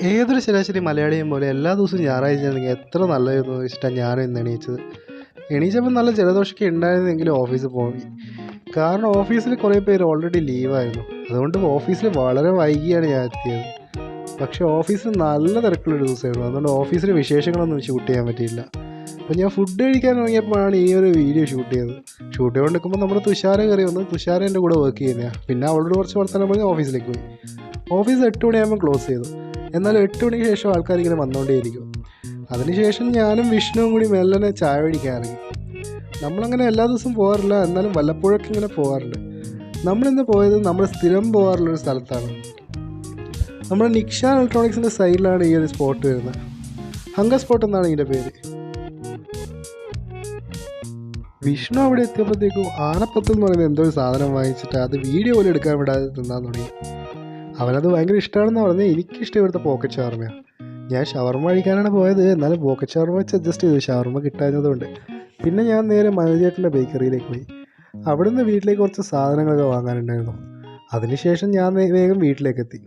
ഏതൊരു ശരാശരി മലയാളിയും പോലെ എല്ലാ ദിവസവും ഞായറാഴ്ച ആണെങ്കിൽ എത്ര നല്ലതായിരുന്നു എന്ന് വെച്ചിട്ടാണ് ഞാനും ഇന്ന് എണീച്ചത്. എണീച്ചപ്പോൾ നല്ല ജലദോഷമൊക്കെ ഉണ്ടായിരുന്നെങ്കിലും ഓഫീസിൽ പോയി. കാരണം ഓഫീസിൽ കുറേ പേര് ഓൾറെഡി ലീവായിരുന്നു. അതുകൊണ്ട് ഓഫീസിൽ വളരെ വൈകിയാണ് ഞാൻ എത്തിയത്. പക്ഷേ ഓഫീസിൽ നല്ല തിരക്കുള്ളൊരു ദിവസമായിരുന്നു. അതുകൊണ്ട് ഓഫീസിലെ വിശേഷങ്ങളൊന്നും ഷൂട്ട് ചെയ്യാൻ പറ്റിയില്ല. അപ്പോൾ ഞാൻ ഫുഡ് കഴിക്കാൻ ഇറങ്ങിയപ്പോഴാണ് ഈ ഒരു വീഡിയോ ഷൂട്ട് ചെയ്തത്. ഷൂട്ട് ചെയ്തുകൊണ്ടിരിക്കുമ്പോൾ നമ്മുടെ തുഷാര കയറി വന്നു. തുഷാര എൻ്റെ കൂടെ വർക്ക് ചെയ്യുന്നതാണ്. പിന്നെ അവളോട് കുറച്ച് വർത്തമാനം പറഞ്ഞ് ഓഫീസിലേക്ക് പോയി. ഓഫീസ് 8 മണിയാകുമ്പോൾ ക്ലോസ് ചെയ്തു. എന്നാൽ 8 മണിക്ക് ശേഷം ആൾക്കാരിങ്ങനെ വന്നുകൊണ്ടേയിരിക്കും. അതിനുശേഷം ഞാനും വിഷ്ണുവും കൂടി മെല്ലനെ ചായ പിടിക്കാൻ ഇറങ്ങി. നമ്മളങ്ങനെ എല്ലാ ദിവസവും പോകാറില്ല, എന്നാലും വല്ലപ്പോഴൊക്കെ ഇങ്ങനെ പോകാറുണ്ട്. നമ്മളിന്ന് പോയത് നമ്മൾ സ്ഥിരം പോകാറുള്ളൊരു സ്ഥലത്താണ്. നമ്മുടെ നിക്ഷാൻ ഇലക്ട്രോണിക്സിൻ്റെ സൈഡിലാണ് ഈ ഒരു സ്പോട്ട് വരുന്നത്. ഹങ്കർ സ്പോട്ട് എന്നാണ് ഇതിൻ്റെ പേര്. വിഷ്ണു അവിടെ എത്തിയപ്പോഴത്തേക്കും ആനപ്പത്ത് എന്ന് പറയുന്നത് എന്തോ ഒരു സാധനം വാങ്ങിച്ചിട്ട് അത് വീഡിയോ പോലും എടുക്കാൻ വിടാതെ തിന്നാൻ തുടങ്ങി. അവനത് ഭയങ്കര ഇഷ്ടമാണെന്ന് പറഞ്ഞാൽ എനിക്കിഷ്ടം ഇവിടുത്തെ പോക്കറ്റ് ഷവർമ്മയാണ്. ഞാൻ ഷവർമ്മ കഴിക്കാനാണ് പോയത്, എന്നാലും പോക്കറ്റ് ഷവർമ്മ വെച്ച് അഡ്ജസ്റ്റ് ചെയ്തു, ഷവർമ്മ കിട്ടാഞ്ഞതുകൊണ്ട്. പിന്നെ ഞാൻ നേരെ മനോജേട്ടൻ്റെ ബേക്കറിയിലേക്ക് പോയി. അവിടുന്ന് വീട്ടിലേക്ക് കുറച്ച് സാധനങ്ങളൊക്കെ വാങ്ങാനുണ്ടായിരുന്നു. അതിനുശേഷം ഞാൻ വേഗം വീട്ടിലേക്ക് എത്തി.